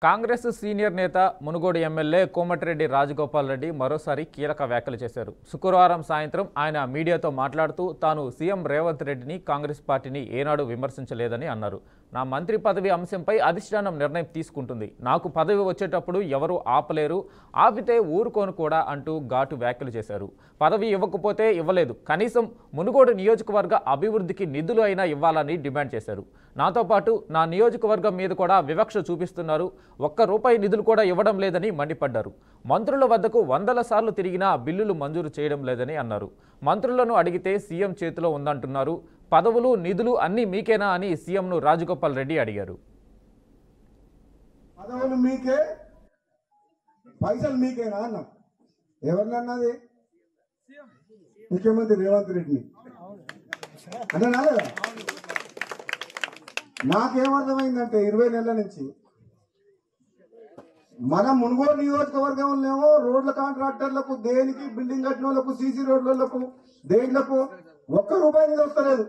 Congress senior నేత Munugode MLA Komatireddy Rajagopal Reddy మరోసారి కీలక వ్యాఖ్యలు చేశారు. శుక్రవారం సాయంత్రం ఆయన మీడియాతో మాట్లాడుతూ తాను సీఎం రేవంత్ రెడ్డిని కాంగ్రెస్ పార్టీని ఏనాడు విమర్శించలేదని అన్నారు. నా మంత్రి పదవి అంశంపై అధిష్టానం నిర్ణయం తీసుకుంటుంది. నాకు పదవి వచ్చేటప్పుడు ఎవరు ఆపలేరు, ఆపితే ఊరుకోను కూడా అంటూ ఘాటు వ్యాఖ్యలు చేశారు. పదవి ఇవ్వకపోతే ఇవ్వలేదు, కనీసం మునుగోడు నియోజకవర్గ అభివృద్ధికి నిధులు అయినా ఇవ్వాలని డిమాండ్ చేశారు. నాతో పాటు నా నియోజకవర్గం మీద కూడా వివక్ష చూపిస్తున్నారు. ₹1 నిధులు కూడా ఇవ్వడం లేదని మండిపడ్డారు. మంత్రుల వద్దకు వందల సార్లు తిరిగినా బిల్లులు మంజూరు చేయడం లేదని అన్నారు. మంత్రులను అడిగితే సీఎం చేతిలో ఉందంటున్నారు. పదవులు నిధులు అన్నీ మీకేనా అని సీఎంను రాజగోపాల్ రెడ్డి అడిగారు. పదవులు మీకే, పైసలు మీకేనా అన్న ఎవరినన్నది? ముఖ్యమంత్రి రేవంత్ రెడ్డిని అంటే నాలేదా? నాకేమర్థమైందంటే 20 నెలల నుంచి మన మునుగోడు నియోజకవర్గంలో రోడ్ల కాంట్రాక్టర్లకు, దేనికి బిల్డింగ్ కట్టిన వాళ్ళకు, సీసీ రోడ్లకు, దేనిలకు ₹1 మీద వస్తలేదు.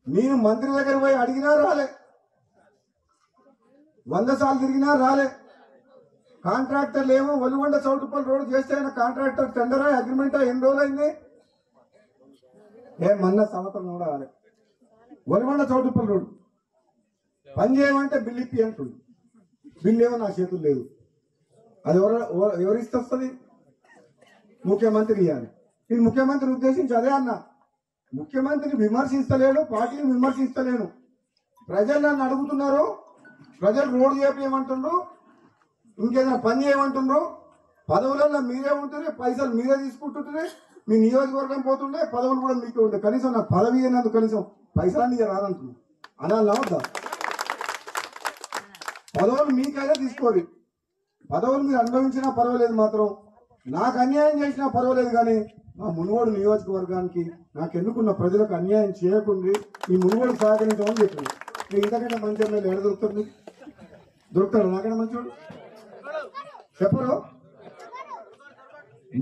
నేను మంత్రి దగ్గర పోయి అడిగినా రాలే, 100 సార్లు తిరిగినా రాలే. కాంట్రాక్టర్లు ఏమో ఒలిగొండ చౌటుపల్లి రోడ్డు చేస్తే ఆయన కాంట్రాక్టర్ టెండరా అగ్రిమెంటా ఎన్ని రోజులు అయింది? మొన్న సంవత్సరం కూడా రాలే. ఒలిగొండ చౌటుపల్లి రోడ్డు పని చేయమంటే బిల్లు ఇప్పి అంటుంది. బిల్లు ఏమో నా చేతులు లేదు. అది ఎవరిస్తే వస్తుంది? ముఖ్యమంత్రి ఇవ్వాలి. నేను ముఖ్యమంత్రి ఉద్దేశించి అదే అన్నా, ముఖ్యమంత్రిని విమర్శిస్తలేను, పార్టీని విమర్శిస్తలేను. ప్రజలు నన్ను అడుగుతున్నారు, ప్రజలు రోడ్డు చేయమంటుండ్రు, ఇంకేదైనా పని చేయమంటుండ్రు. పదవులలో మీరే ఉంటుండే, పైసలు మీరే తీసుకుంటుంటే, మీ నియోజకవర్గం పోతుండే, పదవులు కూడా మీకే ఉంటాయి. కనీసం నాకు పదవి అయినందుకు కనీసం పైసలు రాదంటున్నాను. అలా వద్దా? పదవులు మీకైనా తీసుకోరు, పదవులు మీరు అనుభవించినా పర్వాలేదు, మాత్రం నాకు అన్యాయం చేసినా పర్వాలేదు, కానీ మా మునుగోడు నియోజకవర్గానికి నాకు ఎన్నుకున్న ప్రజలకు అన్యాయం చేయకుండా ఈ మునుగోడు సహకరించమని చెప్పింది. మీరు ఇంతకంటే మంచి ఎమ్మెల్యే ఎక్కడ దొరుకుతారు? మీకు దొరుకుతాడు? నాకైనా మంచివాడు చెప్పరు.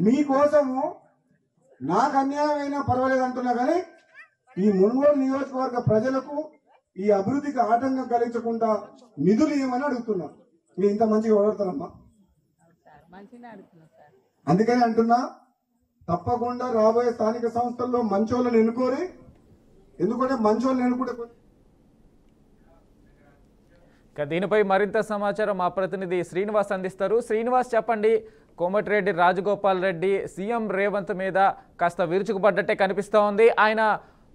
మీకోసము నాకు అన్యాయం అయినా పర్వాలేదు అంటున్నా, కానీ ఈ మునుగోడు నియోజకవర్గ ప్రజలకు ఈ అభివృద్ధికి ఆటంకం కలిగించకుండా నిధులు ఇవ్వమని అడుగుతున్నా. మీరు ఇంత మంచిగా ఓడతారమ్మా. అందుకని అంటున్నా, తప్పకుండా రాబోయే స్థానిక సంస్థల్లో మంచోళ్ళని ఎన్నుకోరి. ఎందుకంటే మంచోళ్ళని ఎన్నుకుంటే దీనిపై మరింత సమాచారం మా ప్రతినిధి శ్రీనివాస్ అందిస్తారు. శ్రీనివాస్, చెప్పండి. కోమటిరెడ్డి రాజగోపాల్ రెడ్డి సీఎం రేవంత్ మీద కాస్త విరుచుకుపడ్డట్టే కనిపిస్తూ ఉంది. ఆయన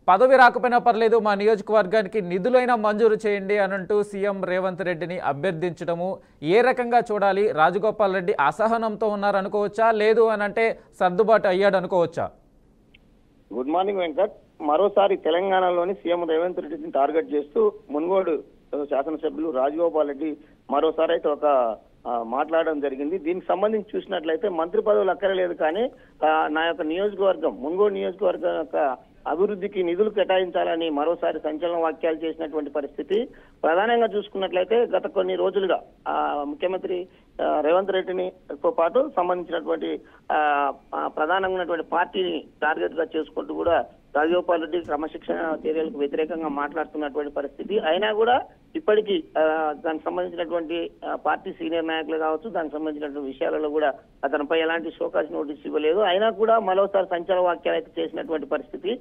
పదవి రాకపోయినా పర్లేదు, మా నియోజకవర్గానికి నిధులైనా మంజూరు చేయండి అనంటూ సీఎం రేవంత్ రెడ్డిని అభ్యర్థించడము ఏ రకంగా చూడాలి? రాజగోపాల్ రెడ్డి అసహనంతో ఉన్నారనుకోవచ్చా, లేదు అనంటే సర్దుబాటు అయ్యాడు అనుకోవచ్చా? Good morning Venkat. మరోసారి తెలంగాణలోని సీఎం రేవంత్ రెడ్డిని టార్గెట్ చేస్తూ మునుగోడు శాసనసభ్యులు రాజగోపాల్ రెడ్డి మరోసారి అయితే ఒక మాట్లాడడం జరిగింది. దీనికి సంబంధించి చూసినట్లయితే మంత్రి పదవులు అక్కర్లేదు, కానీ నా యొక్క నియోజకవర్గం మునుగోడు నియోజకవర్గం యొక్క అభివృద్ధికి నిధులు కేటాయించాలని మరోసారి సంచలన వ్యాఖ్యలు చేసినటువంటి పరిస్థితి. ప్రధానంగా చూసుకున్నట్లయితే గత కొన్ని రోజులుగా ముఖ్యమంత్రి రేవంత్ రెడ్డిని తో పాటు సంబంధించినటువంటి ప్రధానంగా ఉన్నటువంటి పార్టీని టార్గెట్ గా చేసుకుంటూ కూడా రాజగోపాల్ రెడ్డి క్రమశిక్షణ చర్యలకు వ్యతిరేకంగా మాట్లాడుతున్నటువంటి పరిస్థితి. అయినా కూడా ఇప్పటికీ దానికి సంబంధించినటువంటి పార్టీ సీనియర్ నాయకులు కావచ్చు, దానికి సంబంధించినటువంటి విషయాలలో కూడా అతనిపై ఎలాంటి షోకాజ్ నోటీస్ ఇవ్వలేదు. అయినా కూడా మరోసారి సంచలన వ్యాఖ్యలు అయితే చేసినటువంటి పరిస్థితి.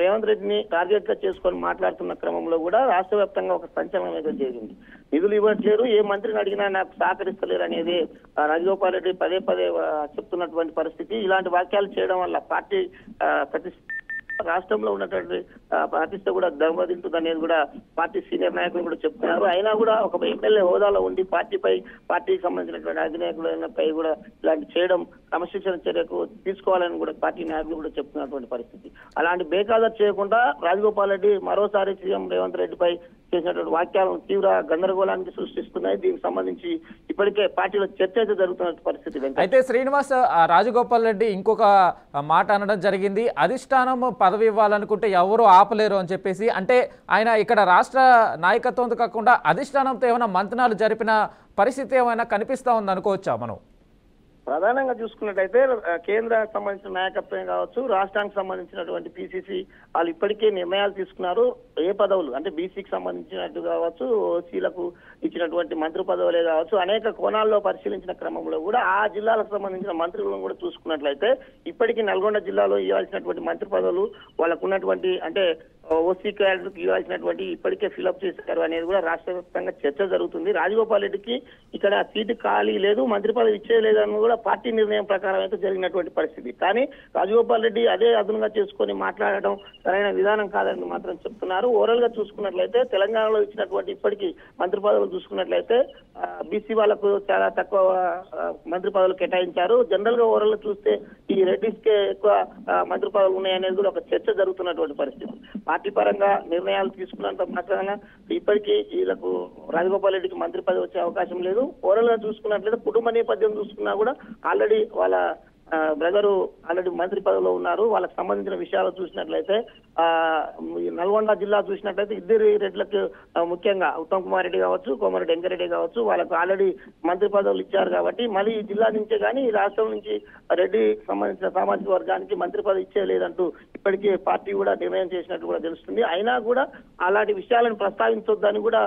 రేవంత్ రెడ్డిని టార్గెట్ గా చేసుకొని మాట్లాడుతున్న క్రమంలో కూడా రాష్ట్ర వ్యాప్తంగా ఒక సంచలనం అయితే జరిగింది. నిధులు ఇవ్వట్లేరు, ఏ మంత్రిని అడిగినా నాకు సహకరిస్తలేరు అనేది రాజగోపాల్ రెడ్డి పదే పదే చెప్తున్నటువంటి పరిస్థితి. ఇలాంటి వ్యాఖ్యలు చేయడం వల్ల పార్టీ రాష్ట్రంలో ఉన్నటువంటి ప్రతిష్ట కూడా దెబ్బతింటుంది అనేది కూడా పార్టీ సీనియర్ నాయకులు కూడా చెప్తున్నారు. అయినా కూడా ఒక ఎమ్మెల్యే హోదాలో ఉండి పార్టీకి సంబంధించినటువంటి అధినాయకులపై కూడా ఇలాంటి చేయడం క్రమశిక్షణ చర్యకు తీసుకోవాలని కూడా పార్టీ నాయకులు కూడా చెప్తున్నటువంటి పరిస్థితి. అలాంటి బేఖాదరు చేయకుండా రాజగోపాల్ రెడ్డి మరోసారి సీఎం రేవంత్ రెడ్డిపై చేసినటువంటి వ్యాఖ్యలు తీవ్ర గందరగోళానికి సృష్టిస్తున్నాయి. దీనికి సంబంధించి ఇప్పటికే పార్టీలో చర్చ అయితే జరుగుతున్న పరిస్థితి. అయితే శ్రీనివాస్, రాజగోపాల్ రెడ్డి ఇంకొక మాట అనడం జరిగింది. అధిష్టానం పదవి ఇవ్వాలనుకుంటే ఎవరు ఆపలేరు అని చెప్పేసి. అంటే ఆయన ఇక్కడ రాష్ట్ర నాయకత్వంతో కాకుండా అధిష్టానంతో ఏమైనా మంతనాలు జరిపిన పరిస్థితి ఏమైనా కనిపిస్తా ఉంది అనుకోవచ్చా మనం? ప్రధానంగా చూసుకున్నట్టయితే కేంద్రానికి సంబంధించిన నాయకత్వం కావచ్చు, రాష్ట్రానికి సంబంధించినటువంటి పిసిసి వాళ్ళు ఇప్పటికే నిర్ణయాలు తీసుకున్నారు. ఏ పదవులు అంటే బీసీకి సంబంధించినట్టు కావచ్చు, ఓసీలకు ఇచ్చినటువంటి మంత్రి పదవులే కావచ్చు, అనేక కోణాల్లో పరిశీలించిన క్రమంలో కూడా ఆ జిల్లాలకు సంబంధించిన మంత్రులను కూడా చూసుకున్నట్లయితే ఇప్పటికీ నల్గొండ జిల్లాలో ఇవ్వాల్సినటువంటి మంత్రి పదవులు వాళ్ళకు ఉన్నటువంటి అంటే ఓసీ క్యాడర్కి ఇవ్వాల్సినటువంటి ఇప్పటికే ఫిలప్ చేశారు అనేది కూడా రాష్ట్ర వ్యాప్తంగా చర్చ జరుగుతుంది. రాజగోపాల్ రెడ్డికి ఇక్కడ సీటు ఖాళీ లేదు, మంత్రి పదవి ఇచ్చేయలేదు అని కూడా పార్టీ నిర్ణయం ప్రకారం అయితే జరిగినటువంటి పరిస్థితి. కానీ రాజగోపాల్ రెడ్డి అదే అదునుగా చేసుకొని మాట్లాడడం సరైన విధానం కాదని మాత్రం చెప్తున్నారు. ఓవరాల్ గా చూసుకున్నట్లయితే తెలంగాణలో ఇచ్చినటువంటి ఇప్పటికీ మంత్రి పదవులు చూసుకున్నట్లయితే బీసీ వాళ్ళకు చాలా తక్కువ మంత్రి పదవులు కేటాయించారు. జనరల్ గా ఓవరాల్ గా చూస్తే ఈ రెడ్డిస్ కే ఎక్కువ మంత్రి పదవులు ఉన్నాయనేది కూడా ఒక చర్చ జరుగుతున్నటువంటి పరిస్థితి. పార్టీ పరంగా నిర్ణయాలు తీసుకున్నంత మాత్రాన ఇప్పటికీ వీళ్ళకు రాజగోపాల్ రెడ్డికి మంత్రి పదవి వచ్చే అవకాశం లేదు. ఓవరాల్ గా చూసుకున్నట్లయితే కుటుంబ నేపథ్యం చూసుకున్నా కూడా ఆల్రెడీ వాళ్ళ బ్రదరు ఆల్రెడీ మంత్రి పదవిలో ఉన్నారు. వాళ్ళకి సంబంధించిన విషయాలు చూసినట్లయితే నల్గొండ జిల్లా చూసినట్లయితే ఇద్దరు రెడ్లకు ముఖ్యంగా ఉత్తమ్ కుమార్ రెడ్డి కావచ్చు, కోమరెడ్డి వెంకరెడ్డి కావచ్చు, వాళ్ళకు ఆల్రెడీ మంత్రి పదవులు ఇచ్చారు. కాబట్టి మళ్ళీ ఈ జిల్లా నుంచే కానీ ఈ రాష్ట్రం నుంచి రెడ్డి సంబంధించిన సామాజిక వర్గానికి మంత్రి పదవి ఇచ్చేయలేదంటూ ఇప్పటికీ పార్టీ కూడా నిర్ణయం చేసినట్టు కూడా తెలుస్తుంది. అయినా కూడా అలాంటి విషయాలను ప్రస్తావించొద్దని కూడా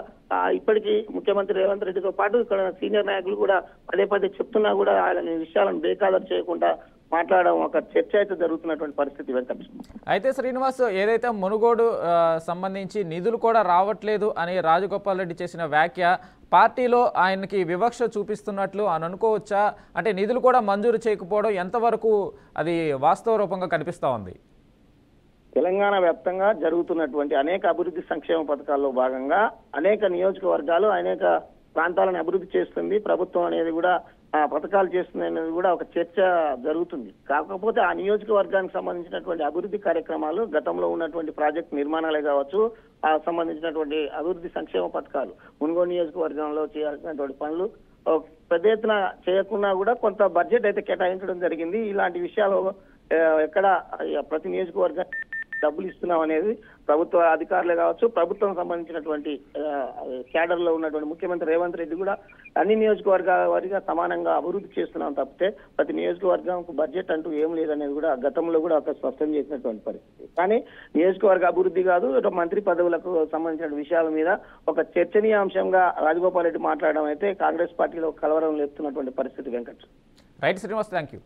ఇప్పటికీ ముఖ్యమంత్రి రేవంత్ రెడ్డితో పాటు ఇక్కడ సీనియర్ నాయకులు కూడా పదే పదే చెప్తున్నా కూడా ఆయన విషయాలను బేఖాదరు చేయకుండా మాట్లాడడం ఒక చర్చ అయితే జరుగుతున్నటువంటి పరిస్థితి. వెంకట అయితే శ్రీనివాస్, ఏదైతే మునుగోడు సంబంధించి నిధులు కూడా రావట్లేదు అని రాజగోపాల్ రెడ్డి చేసిన వ్యాఖ్య పార్టీలో ఆయనకి వివక్ష చూపిస్తున్నట్లు అని అనుకోవచ్చా? అంటే నిధులు కూడా మంజూరు చేయకపోవడం ఎంతవరకు అది వాస్తవ రూపంగా కనిపిస్తా ఉంది? తెలంగాణ వ్యాప్తంగా జరుగుతున్నటువంటి అనేక అభివృద్ధి సంక్షేమ పథకాల్లో భాగంగా అనేక నియోజకవర్గాలు అనేక ప్రాంతాలను అభివృద్ధి చేస్తుంది ప్రభుత్వం అనేది కూడా పథకాలు చేస్తుంది అనేది కూడా ఒక చర్చ జరుగుతుంది. కాకపోతే ఆ నియోజకవర్గానికి సంబంధించినటువంటి అభివృద్ధి కార్యక్రమాలు గతంలో ఉన్నటువంటి ప్రాజెక్ట్ నిర్మాణాలే కావచ్చు, ఆ సంబంధించినటువంటి అభివృద్ధి సంక్షేమ పథకాలు మునుగోడు నియోజకవర్గంలో చేయాల్సినటువంటి పనులు పెద్ద ఎత్తున చేయకుండా కూడా కొంత బడ్జెట్ అయితే కేటాయించడం జరిగింది. ఇలాంటి విషయాలు ఎక్కడ ప్రతి నియోజకవర్గం డబ్బులు ఇస్తున్నాం అనేది ప్రభుత్వ అధికారులే కావచ్చు, ప్రభుత్వం సంబంధించినటువంటి క్యాడర్ లో ఉన్నటువంటి ముఖ్యమంత్రి రేవంత్ రెడ్డి కూడా అన్ని నియోజకవర్గాల వారిగా సమానంగా అభివృద్ధి చేస్తున్నాం తప్పితే ప్రతి నియోజకవర్గానికి బడ్జెట్ అంటూ ఏం లేదనేది కూడా గతంలో కూడా ఒక స్పష్టం చేసినటువంటి పరిస్థితి. కానీ నియోజకవర్గ అభివృద్ధి కాదు, మంత్రి పదవులకు సంబంధించిన విషయాల మీద ఒక చర్చనీయాంశంగా రాజగోపాల్ రెడ్డి మాట్లాడడం అయితే కాంగ్రెస్ పార్టీలో కలవరం లేపుతున్నటువంటి పరిస్థితి. Venkat right Srinivas, thank you.